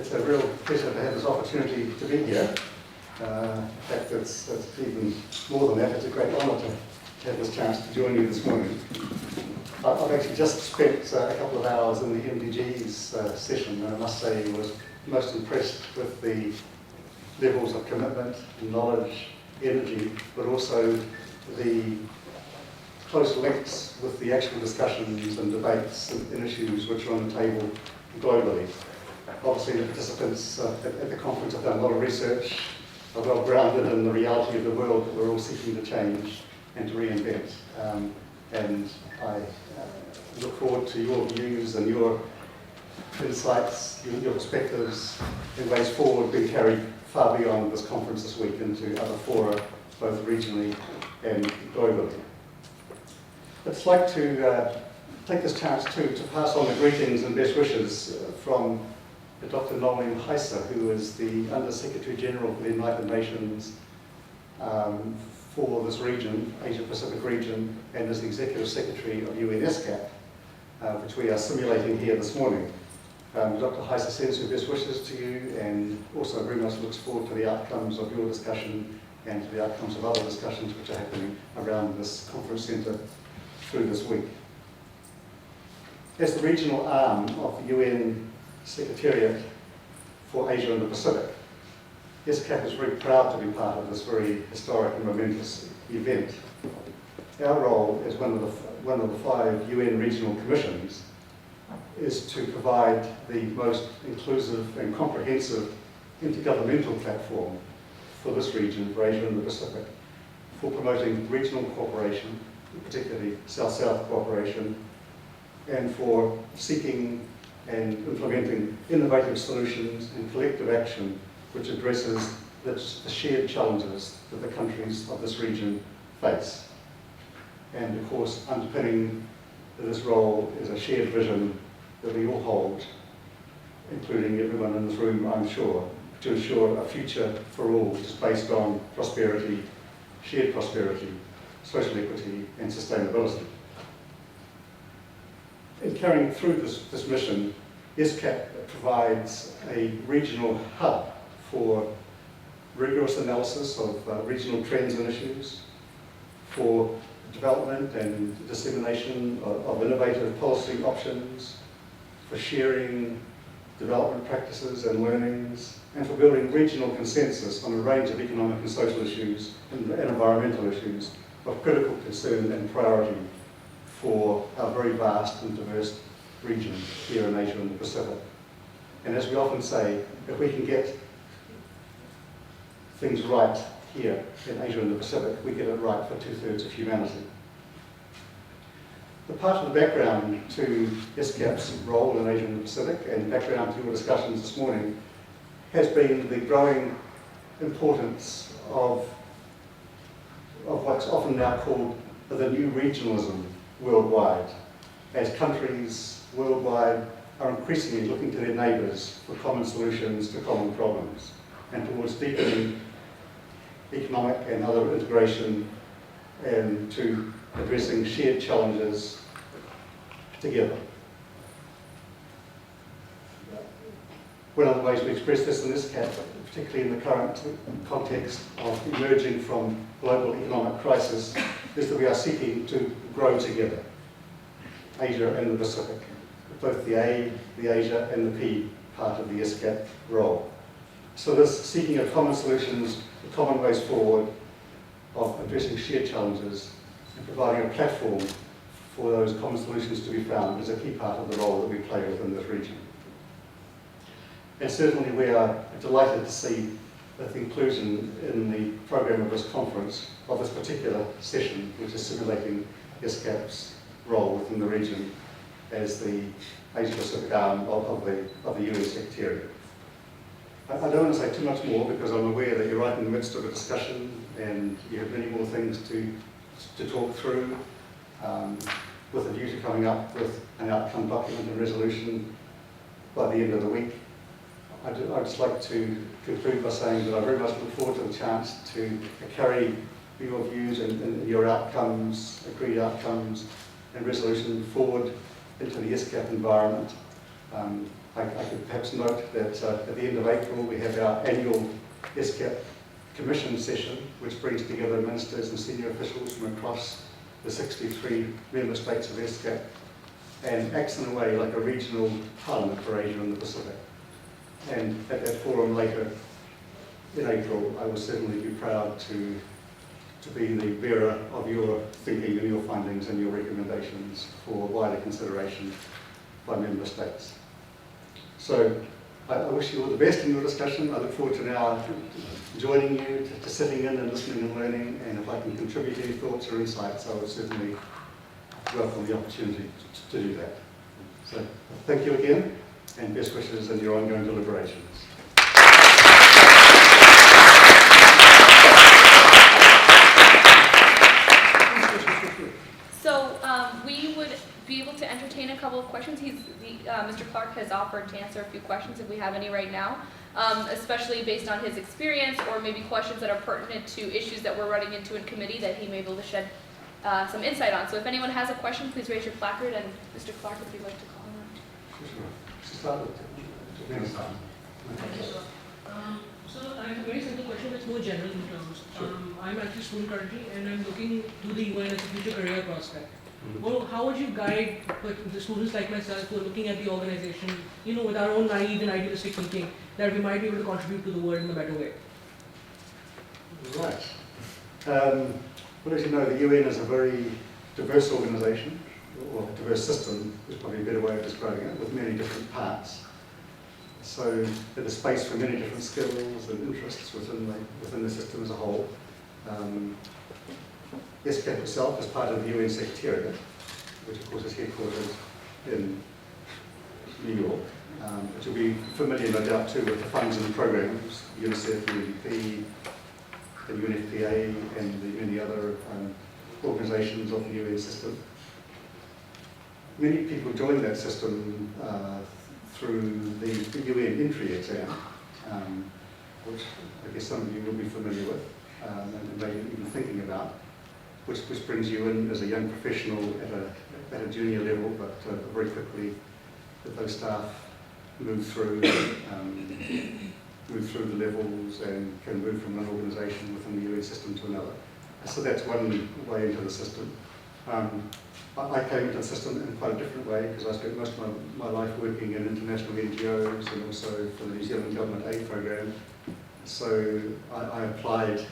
It's a real pleasure to have this opportunity to be here. In fact, it's even more than that. It's a great honour to have this chance to join you this morning. I've actually just spent a couple of hours in the MDG's session, and I must say I was most impressed with the levels of commitment, knowledge, energy, but also the close links with the actual discussions and debates and issues which are on the table globally. Obviously, the participants at the conference have done a lot of research, are well grounded in the reality of the world that we're all seeking to change and to reinvent. And I look forward to your views and your insights, your perspectives and ways forward being carried far beyond this conference this week into other fora, both regionally and globally. I'd just like to take this chance to pass on the greetings and best wishes from Dr. Nolan Heiser, who is the Under-Secretary General for the United Nations for this region, Asia-Pacific region, and is the Executive Secretary of UNESCAP, which we are simulating here this morning. Dr. Heiser sends her best wishes to you and also very much looks forward to the outcomes of your discussion and to the outcomes of other discussions which are happening around this conference centre through this week. As the regional arm of the UN Secretariat for Asia and the Pacific, UNESCAP is very proud to be part of this very historic and momentous event. Our role as one of the 5 UN regional commissions is to provide the most inclusive and comprehensive intergovernmental platform for this region, for Asia and the Pacific, for promoting regional cooperation, particularly South-South cooperation, and for seeking and implementing innovative solutions and collective action which addresses the shared challenges that the countries of this region face. And of course, underpinning this role is a shared vision that we all hold, including everyone in this room, I'm sure, to ensure a future for all which is based on prosperity, shared prosperity, social equity and sustainability. In carrying through this mission, UNESCAP provides a regional hub for rigorous analysis of regional trends and issues, for development and dissemination of innovative policy options, for sharing development practices and learnings, and for building regional consensus on a range of economic and social issues and environmental issues of critical concern and priority for our very vast and diverse region here in Asia and the Pacific. And as we often say, if we can get things right here in Asia and the Pacific, we get it right for 2/3 of humanity. The part of the background to UNESCAP's role in Asia and the Pacific and background to your discussions this morning has been the growing importance of what's often now called the new regionalism worldwide, as countries worldwide are increasingly looking to their neighbours for common solutions to common problems and towards deepening economic and other integration and to addressing shared challenges together. One of the ways we express this in UNESCAP, particularly in the current context of emerging from global economic crisis, is that we are seeking to grow together, Asia and the Pacific, both the A, the Asia and the P part of the UNESCAP role. So this seeking of common solutions, common ways forward, of addressing shared challenges and providing a platform for those common solutions to be found is a key part of the role that we play within this region. And certainly we are delighted to see that the inclusion in the program of this conference, of this particular session, which is simulating UNESCAP's role within the region as the Asia-Pacific arm of the UN Secretariat. I don't want to say too much more because I'm aware that you're right in the midst of a discussion and you have many more things to talk through with a view to coming up with an outcome document and resolution by the end of the week. I'd just like to conclude by saying that I very much look forward to the chance to carry your views and your outcomes, agreed outcomes and resolution forward into the UNESCAP environment. I I could perhaps note that at the end of April we have our annual UNESCAP Commission session, which brings together ministers and senior officials from across the 63 member states of UNESCAP and acts in a way like a regional parliament for Asia and the Pacific. And at that forum later in April, I will certainly be proud to be the bearer of your thinking and your findings and your recommendations for wider consideration by member states. So I wish you all the best in your discussion. I look forward to now joining you, to sitting in and listening and learning, and if I can contribute any thoughts or insights, I would certainly welcome the opportunity to do that. So thank you again, and best wishes in your ongoing deliberations. So we would be able to entertain a couple of questions. Mr. Clark has offered to answer a few questions if we have any right now, especially based on his experience or maybe questions that are pertinent to issues that we're running into in committee that he may be able to shed some insight on. So if anyone has a question, please raise your placard, and Mr. Clark, if you'd like to call him. Thank you, sir. So I have a very simple question that's more general in terms. I'm actually a student currently, and I'm looking to the UN as a future career prospect. Well, how would you guide the students like myself who are looking at the organization, with our own naive and idealistic thinking, that we might be able to contribute to the world in a better way? Right. Well, as you know, the UN is a very diverse organisation, or a diverse system is probably a better way of describing it, with many different parts. So there is space for many different skills and interests within the system as a whole. UNESCAP itself is part of the UN Secretariat, which of course is headquartered in New York. But you'll be familiar, no doubt, too, with the funds and programs, UNICEF, UNDP, the UNFPA, and the many other organisations of the UN system. Many people join that system through the UN entry exam, which I guess some of you will be familiar with and may even thinking about, which brings you in as a young professional at a junior level, but very quickly those staff move through the levels and can move from one organisation within the UN system to another. So that's one way into the system. I came into the system in quite a different way because I spent most of my life working in international NGOs and also for the New Zealand Government Aid Programme. So I applied,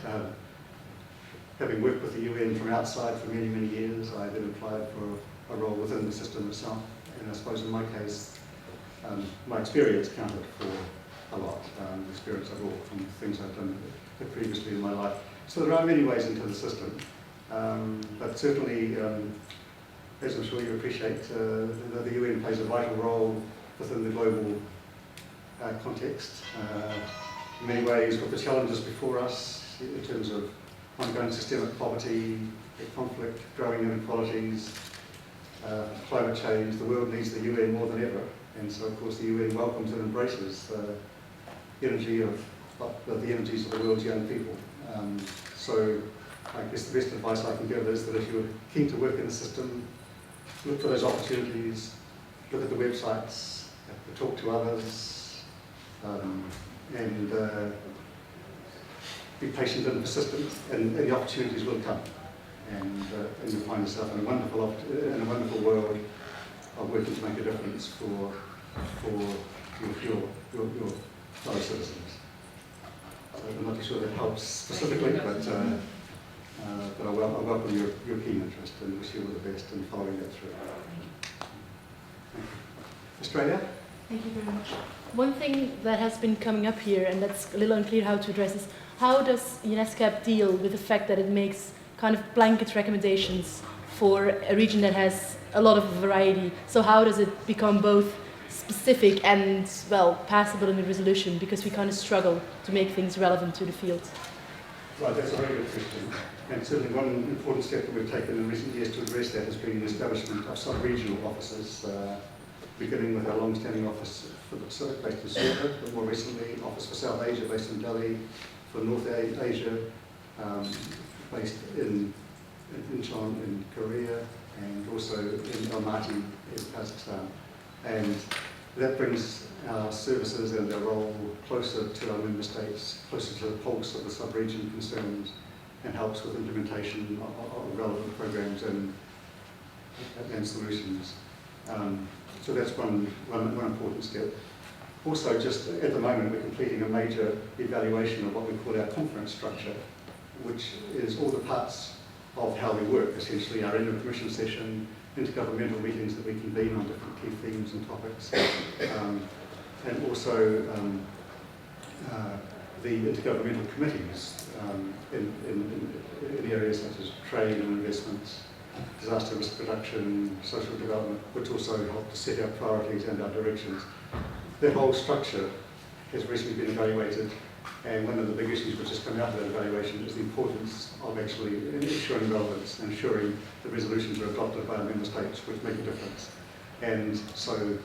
having worked with the UN from outside for many, many years, I then applied for a role within the system itself. And I suppose in my case, my experience counted for a lot, the experience I brought from things I've done previously in my life. So there are many ways into the system, but certainly, as I'm sure you appreciate, the UN plays a vital role within the global context. In many ways, with the challenges before us in terms of ongoing systemic poverty, conflict, growing inequalities, climate change, the world needs the UN more than ever. And so, of course, the UN welcomes and embraces the energies of the world's young people. So I guess the best advice I can give is that if you're keen to work in the system, look for those opportunities, look at the websites, talk to others, and be patient and persistent, and the opportunities will come. And you'll find yourself in a wonderful world of working to make a difference for your fellow citizens. I'm not too sure that helps specifically, but I welcome your keen interest and wish you all the best in following that through. Australia? Thank you very much. One thing that has been coming up here, and that's a little unclear how to address, is how does UNESCAP deal with the fact that it makes kind of blanket recommendations for a region that has a lot of variety? So how does it become both specific and, well, passable in a resolution, because we kind of struggle to make things relevant to the field? Right, that's a very good question. And certainly one important step that we've taken in recent years to address that has been the establishment of sub-regional offices, beginning with our long-standing office for the Pacific based in Serbia, but more recently Office for South Asia based in Delhi, for North Asia based in Incheon in Korea, and also in Almaty in Kazakhstan. And That brings our services and our role closer to our member states, closer to the pulse of the sub-region concerns, and helps with implementation of relevant programs and solutions. So that's one important step. Also, just at the moment, we're completing a major evaluation of what we call our conference structure, which is all the parts of how we work, essentially our end of commission session, intergovernmental meetings that we convene on different key themes and topics, and also the intergovernmental committees in areas such as trade and investments, disaster risk reduction, social development, which also help to set our priorities and our directions. That whole structure has recently been evaluated, and one of the big issues which has come out of that evaluation is the importance of actually ensuring relevance and ensuring the resolutions are adopted by our member states, which make a difference. And so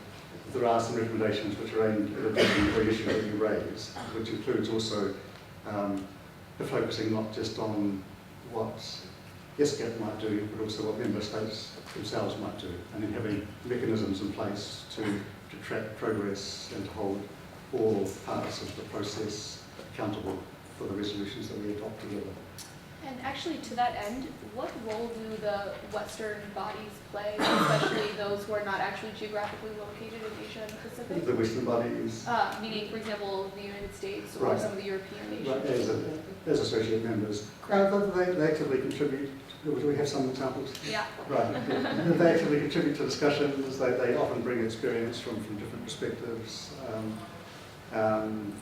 there are some recommendations which are aimed at addressing the very issue that you raise, which includes also the focusing not just on what UNESCAP might do, but also what member states themselves might do, and then having mechanisms in place to track progress and to hold all parts of the process accountable for the resolutions that we adopt together. And actually, to that end, what role do the Western bodies play, especially those who are not actually geographically located in Asia and Pacific? The Western bodies, Meaning, for example, the United States or Right. some of the European nations. right, as associate members, they actively contribute. Do we have some examples? Yeah. Right. They actively contribute to discussions. They often bring experience from different perspectives, and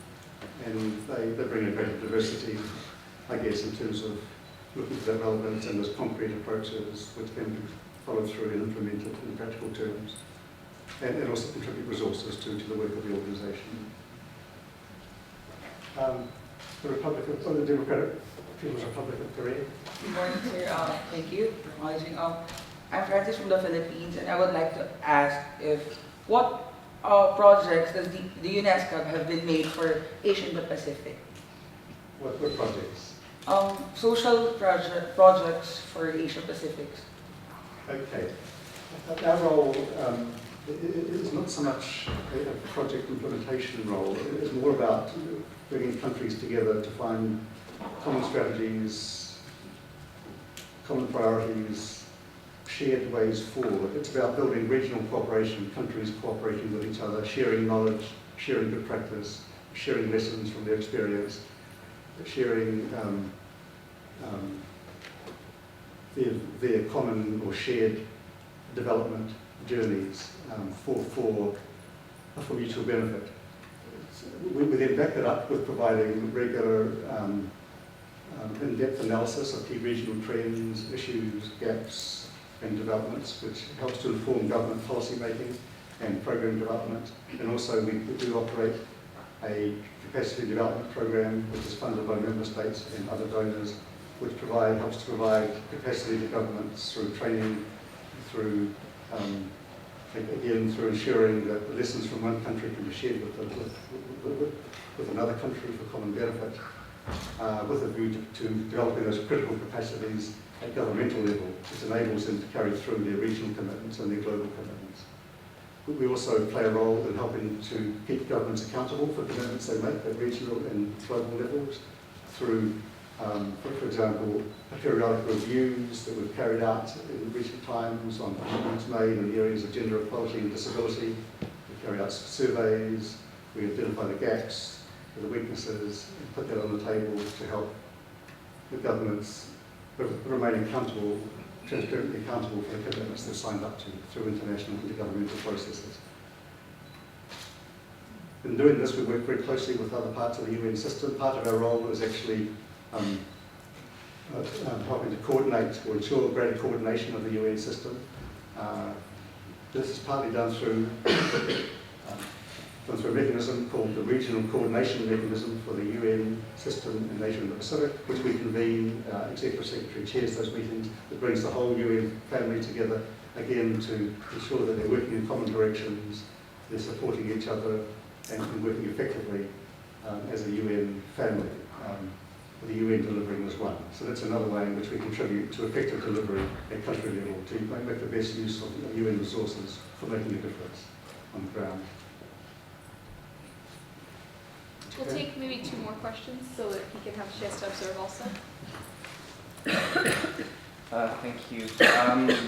they bring a greater diversity, I guess, in terms of looking for that relevance and those concrete approaches which can be followed through and implemented in practical terms, and also contribute resources to the work of the organisation. The Democratic People's Republic of Korea. Good morning, sir. Thank you for acknowledging. I'm Francis from the Philippines, and I would like to ask what projects does the UNESCAP have been made for Asia and the Pacific? What projects? Social projects for Asia Pacific. Okay. Our role is not so much a project implementation role. It is more about bringing countries together to find common strategies, common priorities, shared ways forward. It's about building regional cooperation, countries cooperating with each other, sharing knowledge, sharing good practice, sharing lessons from their experience, sharing their common or shared development journeys for mutual benefit. We then back that up with providing regular in-depth analysis of key regional trends, issues, gaps and developments, which helps to inform government policy making and program development. And also we do operate a capacity development program which is funded by member states and other donors, which helps to provide capacity to governments through training, through again through ensuring that the lessons from one country can be shared with another country for common benefit, with a view to developing those critical capacities at governmental level, which enables them to carry through their regional commitments and their global commitments. We also play a role in helping to keep governments accountable for commitments they make at regional and global levels through, for example, periodic reviews that we've carried out in recent times on commitments made in the areas of gender equality and disability. We carry out surveys, we identify the gaps, the weaknesses, and put that on the table to help the governments remain accountable, transparently accountable for the commitments they've signed up to through international intergovernmental processes. In doing this, we work very closely with other parts of the UN system. Part of our role is actually helping to coordinate or ensure greater coordination of the UN system. This is partly done through a mechanism called the Regional Coordination Mechanism for the UN system in Asia and the Pacific, which we convene. Executive Secretary chairs those meetings. It brings the whole UN family together, again, to ensure that they're working in common directions, they're supporting each other, and working effectively as a UN family, with the UN delivering as one. So that's another way in which we contribute to effective delivery at country level, to make the best use of UN resources for making a difference on the ground. We'll take maybe 2 more questions so that he can have a chance to observe also. Thank you.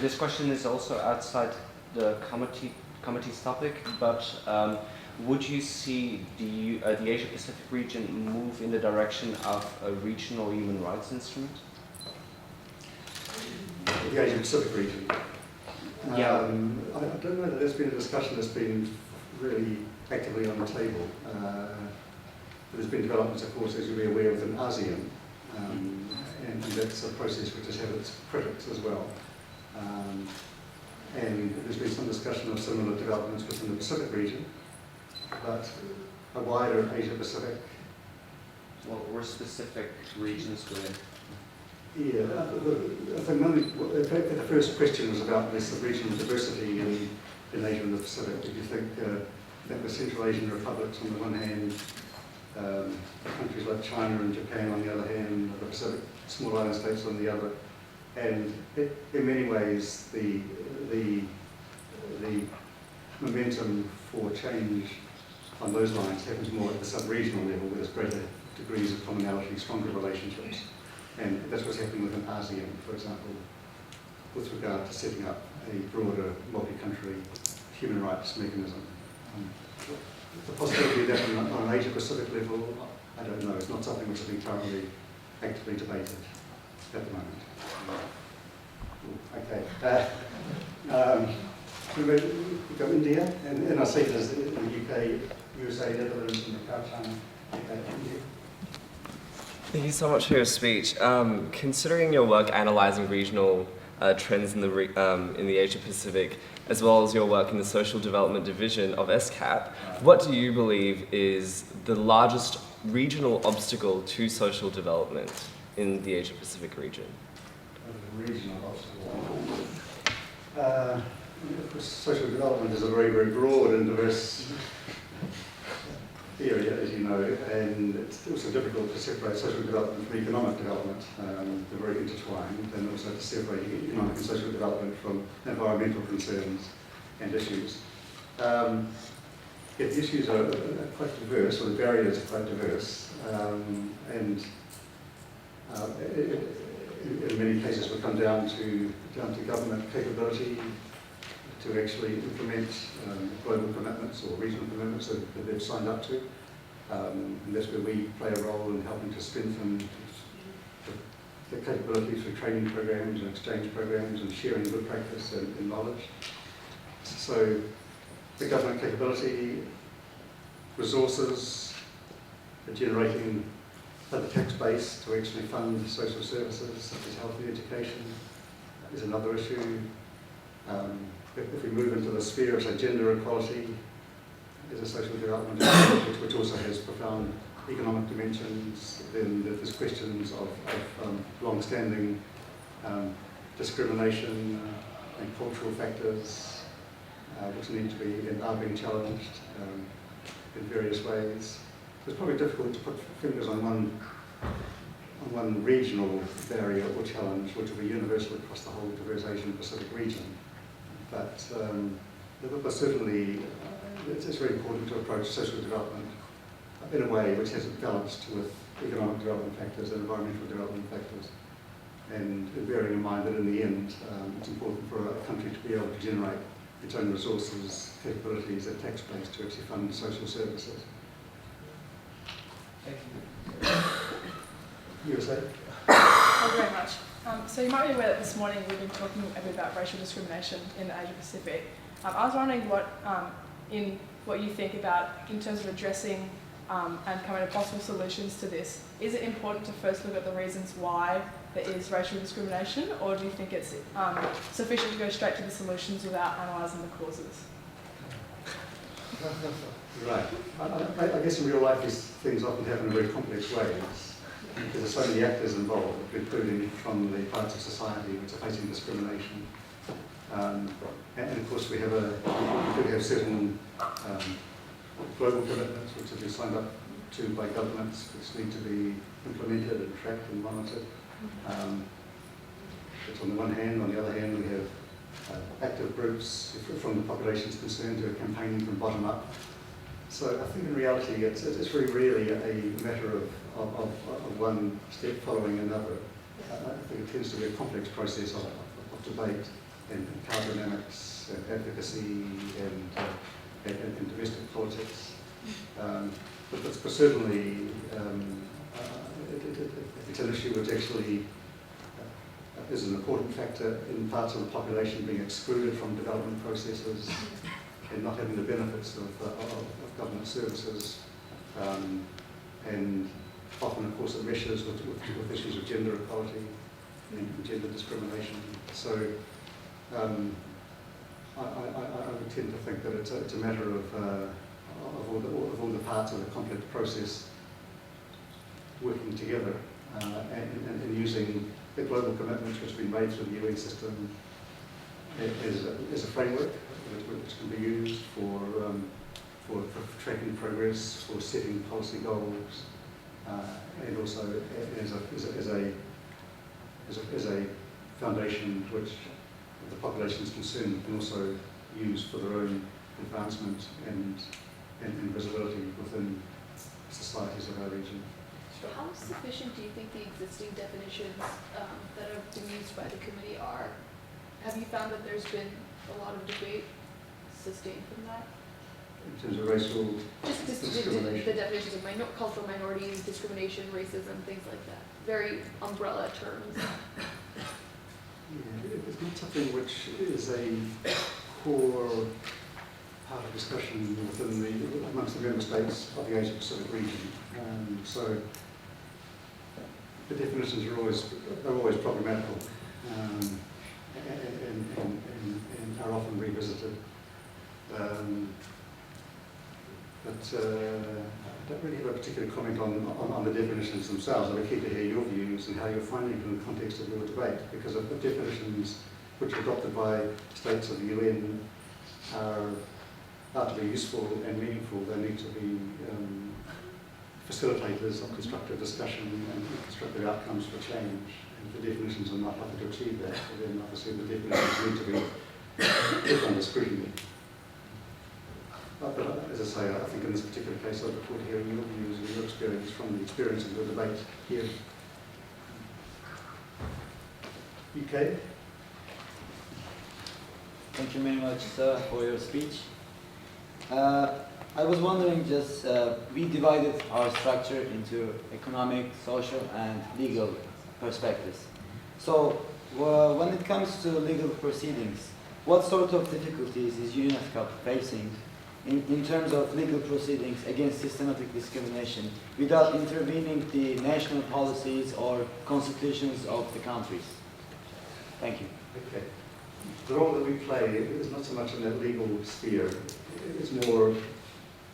This question is also outside the committee's topic, but would you see the Asia Pacific region move in the direction of a regional human rights instrument? The Asia Pacific region. Yeah. I don't know that there's been a discussion that's been really actively on the table. There's been developments, of course, as you'll be aware, within ASEAN, and that's a process which has had its critics as well. And there's been some discussion of similar developments within the Pacific region, but a wider Asia Pacific. What were specific regions within? Yeah, I think the first question was about this regional diversity in Asia and the Pacific. Do you think the Central Asian republics on the one hand, countries like China and Japan on the other hand, the Pacific small island states on the other, and in many ways the momentum for change on those lines happens more at the sub-regional level, where there's greater degrees of commonality, stronger relationships. And that's what's happening within ASEAN, for example, with regard to setting up a broader multi-country human rights mechanism. The possibility of that on an Asia-Pacific level, I don't know. It's not something which is being currently actively debated at the moment. Okay. We've got India, and I see there's the UK, USA, Netherlands, and Macau, China. India. Thank you so much for your speech. Considering your work analysing regional trends in the Asia Pacific, as well as your work in the Social Development Division of UNESCAP, what do you believe is the largest regional obstacle to social development in the Asia Pacific region? Regional obstacle. Of course, social development is a very, very broad and diverse area, as you know, and it's also difficult to separate social development from economic development. They're very intertwined, and also to separate economic and social development from environmental concerns and issues. Yet the issues are quite diverse, or the barriers are quite diverse, and in many cases will come down to government capability to actually implement global commitments or regional commitments that they've signed up to. And that's where we play a role in helping to strengthen the capability through training programs and exchange programs and sharing good practice and knowledge. So the government capability, resources, generating the tax base to actually fund social services such as health and education is another issue. If we move into the sphere of, say, gender equality, is a social development issue, which also has profound economic dimensions. Then there's questions of long-standing discrimination and cultural factors which need to be and are being challenged in various ways. It's probably difficult to put fingers on one regional barrier or challenge which will be universal across the whole diverse Asian Pacific region. But certainly it's very important to approach social development in a way which has it balanced with economic development factors and environmental development factors. And bearing in mind that in the end, it's important for a country to be able to generate its own resources, capabilities, and tax base to actually fund social services. Thank you. USA? Thank you very much. So you might be aware that this morning we've been talking a bit about racial discrimination in the Asia Pacific. I was wondering what you think about in terms of addressing and coming to possible solutions to this. Is it important to first look at the reasons why there is racial discrimination, or do you think it's sufficient to go straight to the solutions without analysing the causes? Right. I guess in real life these things often happen in very complex ways. Because there's so many actors involved, including from the parts of society which are facing discrimination. And of course we could have certain global commitments which have been signed up to by governments which need to be implemented and tracked and monitored. That's on the one hand. On the other hand, we have active groups from the populations concerned who are campaigning from bottom up. So I think in reality it's very rarely a matter of one step following another. I think it tends to be a complex process of debate and power dynamics and advocacy and domestic politics. But certainly it's an issue which actually is an important factor in parts of the population being excluded from development processes and not having the benefits of government services, and often, of course, it meshes with issues of gender equality and gender discrimination. So I would tend to think that it's a matter of all the parts of the complex process working together and using the global commitments which have been made through the UN system as a framework which can be used for tracking progress, for setting policy goals, and also as a foundation which the population is concerned can also use for their own advancement and visibility within societies of our region. How sufficient do you think the existing definitions that have been used by the committee are? Have you found that there's been a lot of debate sustained from that? In terms of racial Just discrimination. the definitions of cultural minorities, discrimination, racism, things like that. Very umbrella terms. Yeah, it's not something which is a core part of discussion amongst the member states of the Asia Pacific region. So the definitions are always problematical and are often revisited. But I don't really have a particular comment on the definitions themselves. I'd be keen to hear your views and how you're finding it in the context of your debate, because of the definitions which are adopted by states of the UN are to be useful and meaningful. They need to be facilitators of constructive discussion and constructive outcomes for change. And if the definitions are not likely to achieve that, then obviously the definitions need to be put under scrutiny. But as I say, I think in this particular case, I look forward to hearing your views and your experience from the experience of the debate here. UK? Thank you very much, sir, for your speech. I was wondering, we divided our structure into economic, social, and legal perspectives. So, when it comes to legal proceedings, what sort of difficulties is UNESCAP facing in terms of legal proceedings against systematic discrimination without intervening the national policies or constitutions of the countries? Thank you. Okay. The role that we play is not so much in that legal sphere. It's more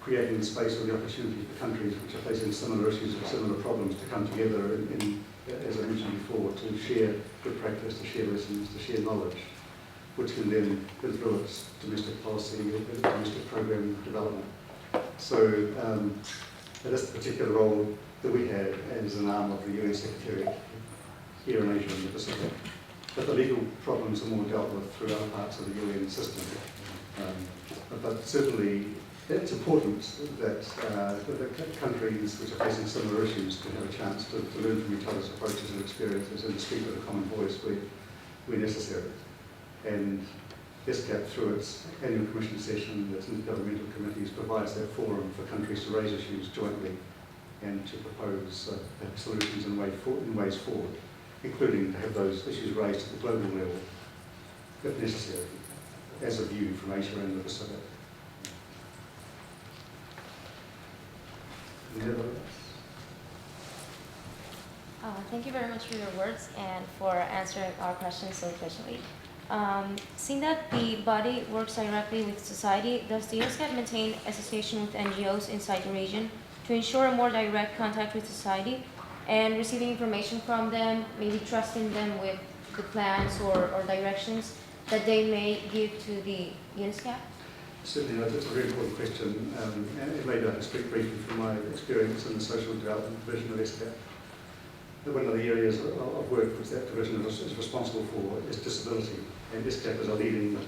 creating the space or the opportunity for countries which are facing similar issues or similar problems to come together as I mentioned before, to share good practice, to share lessons, to share knowledge, which can then influence domestic policy, domestic program development. So that is the particular role that we have as an arm of the UN Secretariat here in Asia and the Pacific. But the legal problems are more dealt with through other parts of the UN system. But certainly it's important that the countries which are facing similar issues can have a chance to learn from each other's approaches and experiences and to speak with a common voice where necessary. And UNESCAP, through its annual commission session, its intergovernmental committees, provides that forum for countries to raise issues jointly and to propose solutions and ways forward, including to have those issues raised at the global level, if necessary, as a view from Asia and the Pacific. Thank you very much for your words and for answering our questions so patiently. Seeing that the body works directly with society, does the UNESCAP maintain association with NGOs inside the region to ensure a more direct contact with society and receiving information from them, maybe trusting them with the plans or directions that they may give to the UNESCAP? Certainly, that's a very important question, and maybe I can speak briefly from my experience in the social development division of UNESCAP. One of the areas of work which that division is responsible for is disability, and UNESCAP is a leading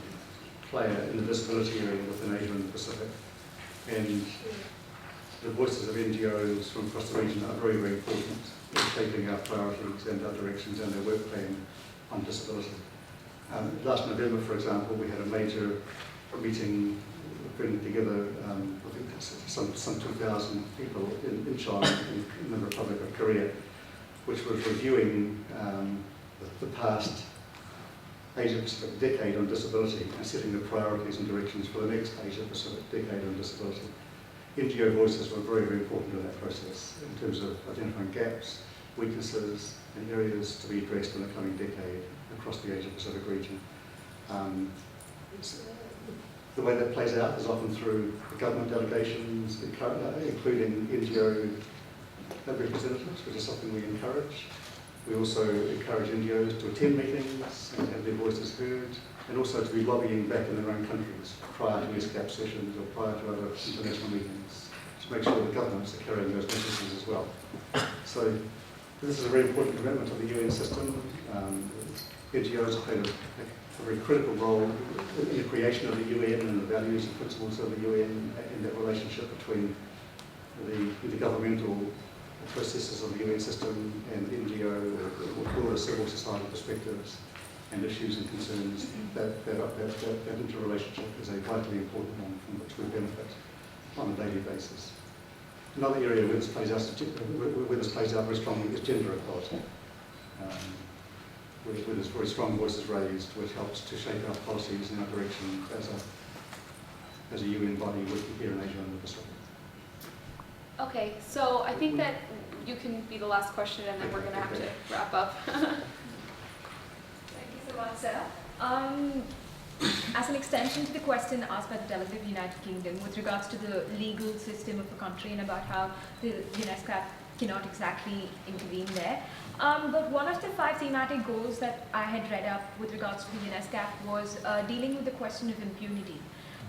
player in the disability area within Asia and the Pacific. And the voices of NGOs from across the region are very, very important in shaping our priorities and our directions and our work plan on disability. Last November, for example, we had a major meeting bringing together, I think some 2,000 people in China, in the Republic of Korea, which was reviewing the past Asia-Pacific decade on disability and setting the priorities and directions for the next Asia-Pacific decade on disability. NGO voices were very, very important in that process in terms of identifying gaps, weaknesses, and areas to be addressed in the coming decade across the Asia-Pacific region. The way that plays out is often through the government delegations, including NGO representatives, which is something we encourage. We also encourage NGOs to attend meetings and have their voices heard, and also to be lobbying back in their own countries prior to UNESCAP sessions or prior to other international meetings, to make sure the governments are carrying those messages as well. So this is a very important commitment of the UN system. NGOs have played a very critical role in the creation of the UN and the values and principles of the UN and that relationship between the governmental processes of the UN system and NGO or broader civil society perspectives and issues and concerns. That interrelationship is a vitally important one from which we benefit on a daily basis. Another area where this plays out very strongly is gender equality. Where there's very strong voices raised, which helps to shape our policies in our direction as a UN body working here in Asia and the Pacific. Okay, so I think that you can be the last question, and then we're going to have to wrap up. Thank you so much, Sarah. As an extension to the question asked by the delegate of the United Kingdom with regards to the legal system of a country and about how the UNESCO cannot exactly intervene there. But one of the 5 thematic goals that I had read up with regards to the UNESCO was dealing with the question of impunity.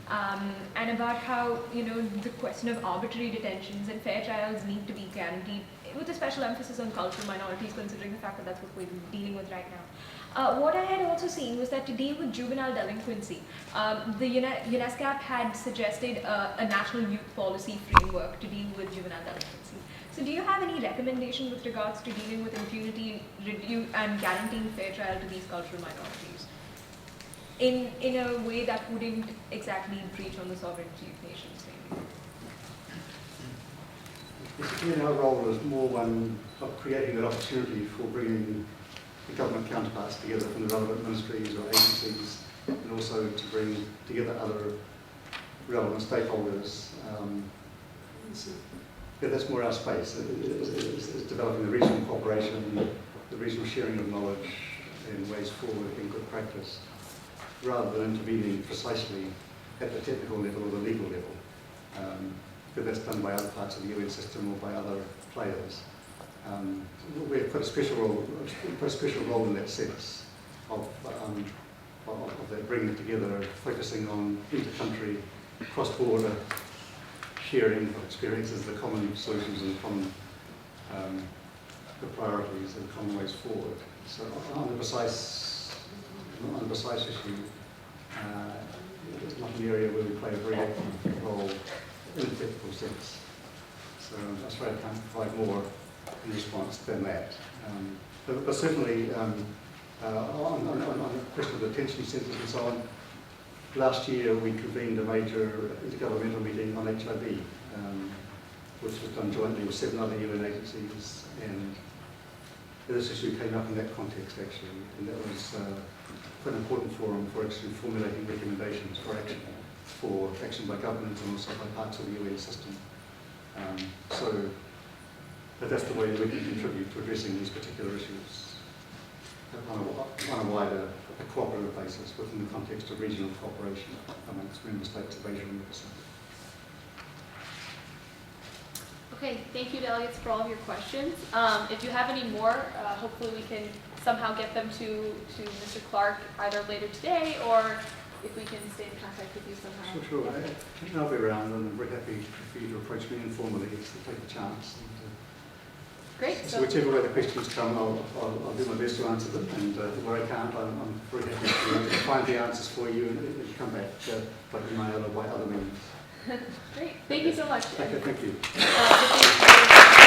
And about how, the question of arbitrary detentions and fair trials need to be guaranteed, with a special emphasis on cultural minorities, considering the fact that that's what we're dealing with right now. What I had also seen was that to deal with juvenile delinquency, the UNESCAP had suggested a national youth policy framework to deal with juvenile delinquency. So do you have any recommendation with regards to dealing with impunity and guaranteeing fair trial to these cultural minorities in a way that wouldn't exactly breach on the sovereignty of nations? Basically, our role is more one of creating that opportunity for bringing the government counterparts together from the relevant ministries or agencies, and also to bring together other relevant stakeholders. That's more our space, is developing the regional cooperation, the regional sharing of knowledge and ways forward in good practice, rather than intervening precisely at the technical level or the legal level. Because that's done by other parts of the UN system or by other players. We've put a special role in that sense of that bringing it together, focusing on inter-country, cross-border sharing of experiences, the common solutions and common the priorities and common ways forward. So on the precise issue, it's not an area where we play a very active role in a technical sense. So I'm afraid I can't provide more in response than that. But certainly on the question of detention centres and so on, last year we convened a major intergovernmental meeting on HIV, which was done jointly with 7 other UN agencies, and this issue came up in that context actually, and that was quite an important forum for actually formulating recommendations for action by governments and also by parts of the UN system. But that's the way we can contribute to addressing these particular issues on a wider, cooperative basis within the context of regional cooperation amongst member states of Asia and the Pacific. Okay, thank you, delegates, for all of your questions. If you have any more, hopefully we can somehow get them to Mr. Clark either later today, or if we can stay in contact with you somehow. Sure. I'll be around, and I'm very happy for you to approach me informally to take the chance. Great. So whichever way the questions come, I'll do my best to answer them, and where I can't, I'm very happy to find the answers for you and come back by email or by other means. Great. Thank you so much. Thank you. Thank you.